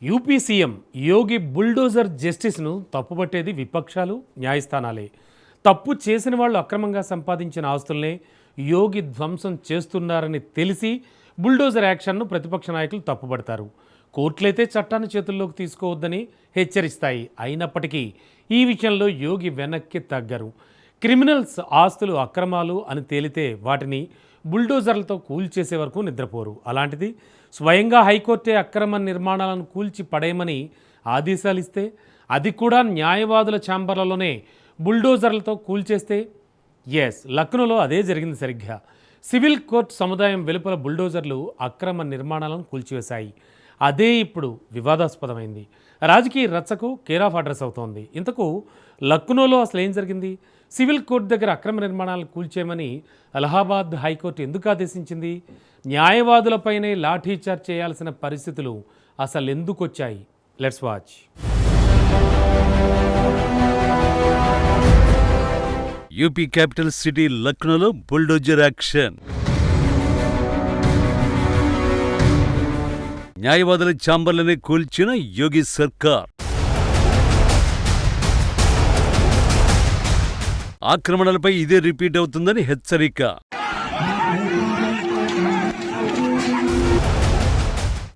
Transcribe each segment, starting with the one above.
UP CM యోగి bulldozer జస్టిస్ను తప్పుపట్టేది విపక్షాలు, న్యాయస్థానాలే. తప్పు చేసిన వాళ్ళు అక్రమంగా సంపాదించిన ఆస్తుల్నే యోగి ధ్వంసం చేస్తున్నారని తెలిసి బుల్డోజర్ యాక్షన్ను ప్రతిపక్ష నాయకులు తప్పుపడతారు. కోర్టులైతే చట్టాన్ని చేతుల్లోకి తీసుకోవద్దని హెచ్చరిస్తాయి. అయినప్పటికీ ఈ విషయంలో యోగి వెనక్కి తగ్గరు. క్రిమినల్స్ ఆస్తులు అక్రమాలు అని తేలితే వాటిని బుల్డోజర్లతో కూల్చేసే వరకు నిద్రపోరు. అలాంటిది స్వయంగా హైకోర్టే అక్రమ నిర్మాణాలను కూల్చి పడేయమని ఆదేశాలు ఇస్తే, అది కూడా న్యాయవాదుల ఛాంబర్లలోనే బుల్డోజర్లతో కూల్చేస్తే, లక్నోలో అదే జరిగింది సరిగ్గా. సివిల్ కోర్టు సముదాయం వెలుపల బుల్డోజర్లు అక్రమ నిర్మాణాలను కూల్చివేశాయి. అదే ఇప్పుడు వివాదాస్పదమైంది. రాజకీయ రచ్చకు కేర్ ఆఫ్ అడ్రస్ అవుతోంది. ఇంతకు లక్నోలో అసలు ఏం జరిగింది? సివిల్ కోర్టు దగ్గర అక్రమ నిర్మాణాలను కూల్చేయమని అలహాబాద్ హైకోర్టు ఎందుకు ఆదేశించింది? న్యాయవాదులపైనే లాఠీచార్జ్ చేయాల్సిన పరిస్థితులు అసలు ఎందుకు వచ్చాయి? Let's watch. UP capital city లక్నోలో బుల్డోజర్ యాక్షన్. న్యాయవాదుల ఛాంబర్లనే కూల్చిన యోగి సర్కార్. ఆక్రమణలపై ఇదే రిపీట్ అవుతుందని హెచ్చరిక.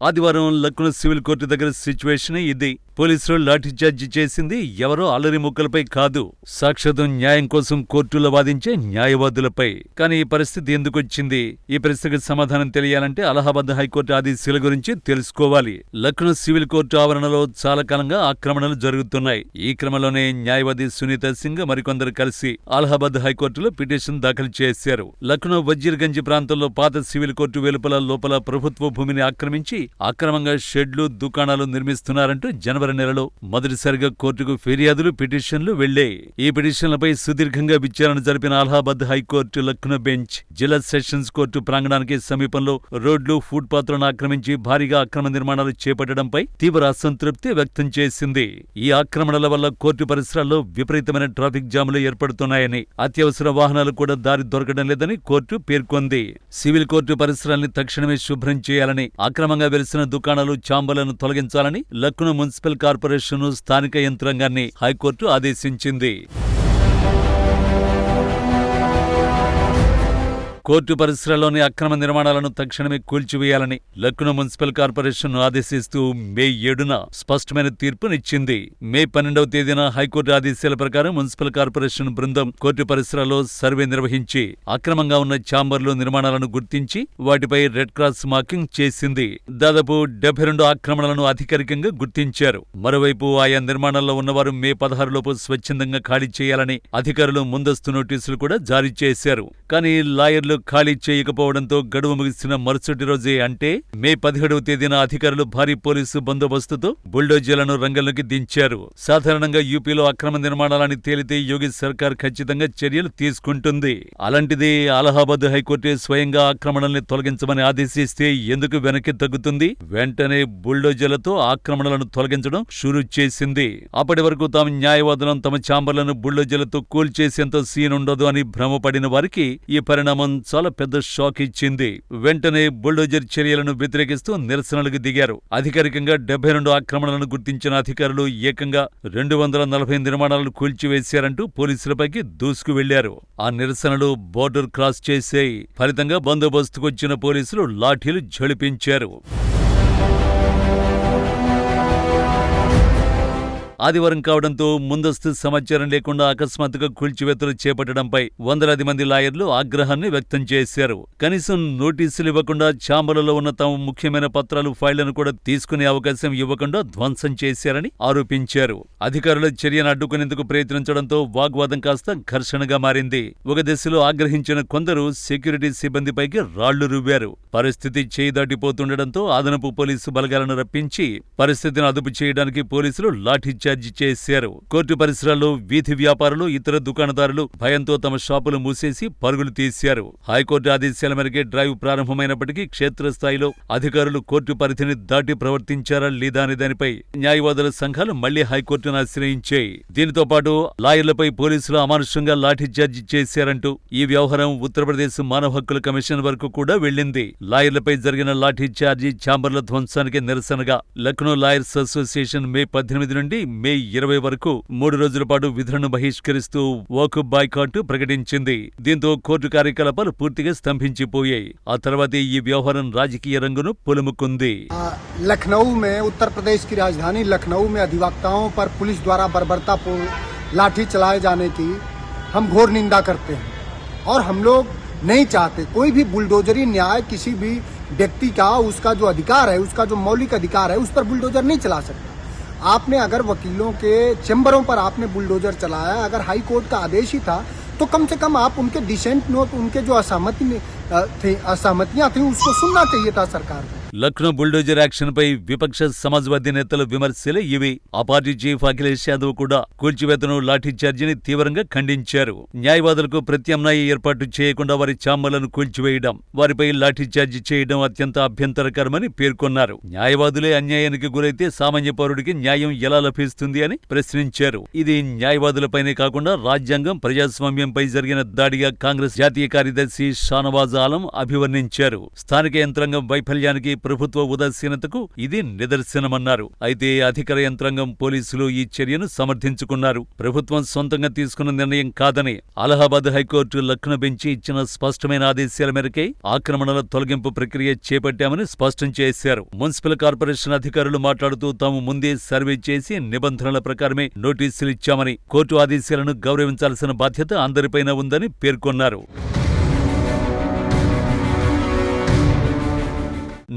ఆదివారం లక్నో సివిల్ కోర్టు దగ్గర సిచ్యువేషన్ ఇది. పోలీసులు లాఠీచార్జి చేసింది ఎవరో అల్లరి ముక్కలపై కాదు, సాక్షాత్తు న్యాయం కోసం కోర్టులో వాదించే న్యాయవాదులపై. కానీ ఈ పరిస్థితి ఎందుకొచ్చింది? ఈ ప్రశ్నకు సమాధానం తెలియాలంటే అలహాబాద్ హైకోర్టు ఆదేశాల గురించి తెలుసుకోవాలి. లక్నో సివిల్ కోర్టు ఆవరణలో చాలా కాలంగా ఆక్రమణలు జరుగుతున్నాయి. ఈ క్రమంలోనే న్యాయవాది సునీత సింగ్ మరికొందరు కలిసి అలహాబాద్ హైకోర్టులో పిటిషన్ దాఖలు చేశారు. లక్నో వజీర్గంజ్ ప్రాంతంలో పాత సివిల్ కోర్టు వెలుపల లోపల ప్రభుత్వ భూమిని ఆక్రమించి అక్రమంగా షెడ్లు, దుకాణాలు నిర్మిస్తున్నారంటూ జనవరి నెలలో మొదటిసారిగా కోర్టుకు ఫిర్యాదులు, పిటిషన్లు వెళ్లాయి. ఈ పిటిషన్లపై సుదీర్ఘంగా విచారణ జరిపిన అలహాబాద్ హైకోర్టు లక్నో బెంచ్ జిల్లా సెషన్స్ కోర్టు ప్రాంగణానికి సమీపంలో రోడ్లు, ఫుట్ పాత్రలను ఆక్రమించి భారీగా అక్రమ నిర్మాణాలు చేపట్టడంపై తీవ్ర అసంతృప్తి వ్యక్తం చేసింది. ఈ ఆక్రమణల వల్ల కోర్టు పరిసరాల్లో విపరీతమైన ట్రాఫిక్ జాములు ఏర్పడుతున్నాయని, అత్యవసర వాహనాలు కూడా దారి దొరకడం లేదని కోర్టు పేర్కొంది. సివిల్ కోర్టు పరిసరాల్ని తక్షణమే శుభ్రం చేయాలని, అక్రమంగా వెలిసిన దుకాణాలు, ఛాంబర్లను తొలగించాలని లక్నో మున్సిపల్ కార్పొరేషన్ స్థానిక యంత్రాంగాన్ని హైకోర్టు ఆదేశించింది. కోర్టు పరిసరాల్లోని అక్రమ నిర్మాణాలను తక్షణమే కూల్చివేయాలని లక్నో మున్సిపల్ కార్పొరేషన్ ఆదేశిస్తూ మే 7న స్పష్టమైన తీర్పునిచ్చింది. మే 12వ తేదీన హైకోర్టు ఆదేశాల ప్రకారం మున్సిపల్ కార్పొరేషన్ బృందం కోర్టు పరిసరాల్లో సర్వే నిర్వహించి అక్రమంగా ఉన్న ఛాంబర్లు, నిర్మాణాలను గుర్తించి వాటిపై రెడ్ క్రాస్ మార్కింగ్ చేసింది. దాదాపు 72 ఆక్రమణలను అధికారికంగా గుర్తించారు. మరోవైపు ఆయా నిర్మాణాల్లో ఉన్నవారు మే 16 లోపు స్వచ్ఛందంగా ఖాళీ చేయాలని అధికారులు ముందస్తు నోటీసులు కూడా జారీ చేశారు. కానీ లాయర్లు ఖాళీ చేయకపోవడంతో గడువు ముగిసిన మరుసటి రోజే, అంటే మే 17వ తేదీన అధికారులు భారీ పోలీసు బందోబస్తుతో బుల్డోజర్లను రంగంలోకి దించారు. సాధారణంగా యూపీలో అక్రమ నిర్మాణాలని తేలితే యోగి సర్కార్ ఖచ్చితంగా చర్యలు తీసుకుంటుంది. అలాంటిది అలహాబాద్ హైకోర్టు స్వయంగా ఆక్రమణల్ని తొలగించమని ఆదేశిస్తే ఎందుకు వెనక్కి తగ్గుతుంది? వెంటనే బుల్డోజర్లతో ఆక్రమణలను తొలగించడం షురూ చేసింది. అప్పటి వరకు తాము న్యాయవాదులను తమ ఛాంబర్లను బుల్డోజర్లతో కూల్చేసేంత సీన్ ఉండదు అని భ్రమపడిన వారికి ఈ పరిణామం చాలా పెద్ద షాక్ ఇచ్చింది. వెంటనే బుల్డోజర్ చర్యలను వ్యతిరేకిస్తూ నిరసనలకు దిగారు. అధికారికంగా 72 ఆక్రమణలను గుర్తించిన అధికారులు ఏకంగా 240 నిర్మాణాలను కూల్చివేశారంటూ పోలీసులపైకి దూసుకు వెళ్లారు. ఆ నిరసనలు బోర్డర్ క్రాస్ చేశాయి. ఫలితంగా బందోబస్తుకొచ్చిన పోలీసులు లాఠీలు ఝళిపించారు. ఆదివారం కావడంతో ముందస్తు సమాచారం లేకుండా అకస్మాత్తుగా కూల్చివేతలు చేపట్టడంపై వందలాది మంది లాయర్లు ఆగ్రహాన్ని వ్యక్తం చేశారు. కనీసం నోటీసులు ఇవ్వకుండా ఛాంబర్లలో ఉన్న తమ ముఖ్యమైన పత్రాలు, ఫైళ్లను కూడా తీసుకునే అవకాశం ఇవ్వకుండా ధ్వంసం చేశారని ఆరోపించారు. అధికారుల చర్యను అడ్డుకునేందుకు ప్రయత్నించడంతో వాగ్వాదం కాస్త ఘర్షణగా మారింది. ఒక దశలో ఆగ్రహించిన కొందరు సెక్యూరిటీ సిబ్బందిపైకి రాళ్లు రువ్వారు. పరిస్థితి చేయి దాటిపోతుండటంతో అదనపు పోలీసు బలగాలను రప్పించి పరిస్థితిని అదుపు చేయడానికి పోలీసులు లాఠీచార్జి చార్జీ చేశారు. కోర్టు పరిసరాల్లో వీధి వ్యాపారులు, ఇతర దుకాణదారులు భయంతో తమ షాపులు మూసేసి పరుగులు తీశారు. హైకోర్టు ఆదేశాల మేరకే డ్రైవ్ ప్రారంభమైనప్పటికీ క్షేత్రస్థాయిలో అధికారులు కోర్టు పరిధిని దాటి ప్రవర్తించారా లేదా అనే దానిపై న్యాయవాదుల సంఘాలు మళ్లీ హైకోర్టును ఆశ్రయించాయి. దీనితో పాటు లాయర్లపై పోలీసులు అమానుషంగా లాఠీచార్జీ చేశారంటూ ఈ వ్యవహారం ఉత్తరప్రదేశ్ మానవ హక్కుల కమిషన్ వరకు కూడా వెళ్లింది. లాయర్లపై జరిగిన లాఠీచార్జీ, ఛాంబర్ల ధ్వంసానికి నిరసనగా లక్నో లాయర్స్ అసోసియేషన్ మే 18 నుండి మే 20 వరకు 3 రోజుల పాటు విధులను బహిష్కరిస్తూ వాక్ బాయ్కాట్ ప్రకటించింది. దీంతో కోర్టు కార్యకలాపాలు పూర్తిగా స్తంభించిపోయాయి. ఆ తర్వాత ఈ వ్యవహారం రాజకీయ రంగును పులుముకుంది. लखनऊ में, उत्तर प्रदेश की राजधानी लखनऊ में अधिवक्ताओं पर पुलिस द्वारा बर्बरतापूर्ण लाठी चलाए जाने की हम घोर निंदा करते हैं और हम लोग नहीं चाहते कोई भी बुलडोजरी न्याय किसी भी व्यक्ति का, उसका जो अधिकार है, उसका जो मौलिक अधिकार है, उस पर बुलडोजर नहीं चला सकता। आपने अगर वकीलों के चैम्बरों पर आपने बुलडोजर चलाया, अगर हाई कोर्ट का आदेश ही था तो कम से कम आप उनके डिसेंट नोट, उनके जो असहमतियां थी उसको सुनना चाहिए था सरकार को। లక్నో బుల్డోజర్ యాక్షన్ పై విపక్ష సమాజ్వాదీ నేతల విమర్శలే ఇవి. ఆ పార్టీ చీఫ్ అఖిలేష్ యాదవ్ కూడా కూల్చివేతను, లాఠీచార్జీని తీవ్రంగా ఖండించారు. న్యాయవాదులకు ప్రత్యామ్నాయ ఏర్పాటు చేయకుండా వారి ఛాంబర్లను కూల్చివేయడం, వారిపై లాఠీచార్జీ చేయడం అత్యంత అభ్యంతరకరమని పేర్కొన్నారు. న్యాయవాదులే అన్యాయానికి గురైతే సామాన్య పౌరుడికి న్యాయం ఎలా లభిస్తుంది అని ప్రశ్నించారు. ఇది న్యాయవాదులపైనే కాకుండా రాజ్యాంగం, ప్రజాస్వామ్యంపై జరిగిన దాడిగా కాంగ్రెస్ జాతీయ కార్యదర్శి షానవాజ్ ఆలం అభివర్ణించారు. స్థానిక యంత్రాంగం వైఫల్యానికి, ప్రభుత్వ ఉదాసీనతకు ఇది నిదర్శనమన్నారు. అయితే అధికార యంత్రాంగం, పోలీసులు ఈ చర్యను సమర్థించుకున్నారు. ప్రభుత్వం సొంతంగా తీసుకున్న నిర్ణయం కాదని అలహాబాద్ హైకోర్టు లక్నో బెంచి ఇచ్చిన స్పష్టమైన ఆదేశాల మేరకే ఆక్రమణల తొలగింపు ప్రక్రియ చేపట్టామని స్పష్టం చేశారు. మున్సిపల్ కార్పొరేషన్ అధికారులు మాట్లాడుతూ తాము ముందే సర్వే చేసి నిబంధనల ప్రకారమే నోటీసులు ఇచ్చామని, కోర్టు ఆదేశాలను గౌరవించాల్సిన బాధ్యత అందరిపైన ఉందని పేర్కొన్నారు.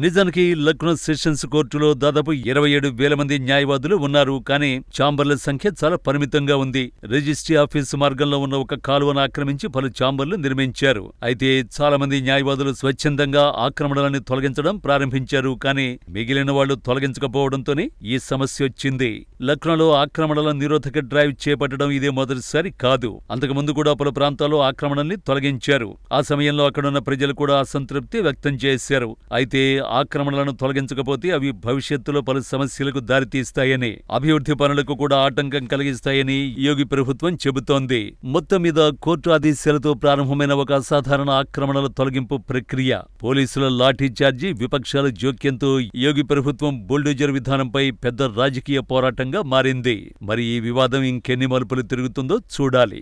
నిజానికి లక్నో సెషన్స్ కోర్టులో దాదాపు 27,000 మంది న్యాయవాదులు ఉన్నారు. కానీ ఛాంబర్ల సంఖ్య చాలా పరిమితంగా ఉంది. రిజిస్ట్రీ ఆఫీసు మార్గంలో ఉన్న ఒక కాలువను ఆక్రమించి పలు ఛాంబర్లు నిర్మించారు. అయితే చాలా మంది న్యాయవాదులు స్వచ్ఛందంగా ఆక్రమణలను తొలగించడం ప్రారంభించారు. కానీ మిగిలిన వాళ్లు తొలగించకపోవడంతోనే ఈ సమస్య వచ్చింది. లక్నోలో ఆక్రమణల నిరోధక డ్రైవ్ చేపట్టడం ఇదే మొదటిసారి కాదు. అంతకుముందు కూడా పలు ప్రాంతాల్లో ఆక్రమణల్ని తొలగించారు. ఆ సమయంలో అక్కడున్న ప్రజలు కూడా అసంతృప్తి వ్యక్తం చేశారు. అయితే ఆక్రమణలను తొలగించకపోతే అవి భవిష్యత్తులో పలు సమస్యలకు దారితీస్తాయని, అభివృద్ధి పనులకు కూడా ఆటంకం కలిగిస్తాయని యోగి ప్రభుత్వం చెబుతోంది. మొత్తం మీద కోర్టు ఆదేశాలతో ప్రారంభమైన ఒక అసాధారణ ఆక్రమణల తొలగింపు ప్రక్రియ, పోలీసుల లాఠీచార్జీ, విపక్షాల జోక్యంతో యోగి ప్రభుత్వం బుల్డోజర్ విధానంపై పెద్ద రాజకీయ పోరాటంగా మారింది. మరి ఈ వివాదం ఇంకెన్ని మలుపులు తిరుగుతుందో చూడాలి.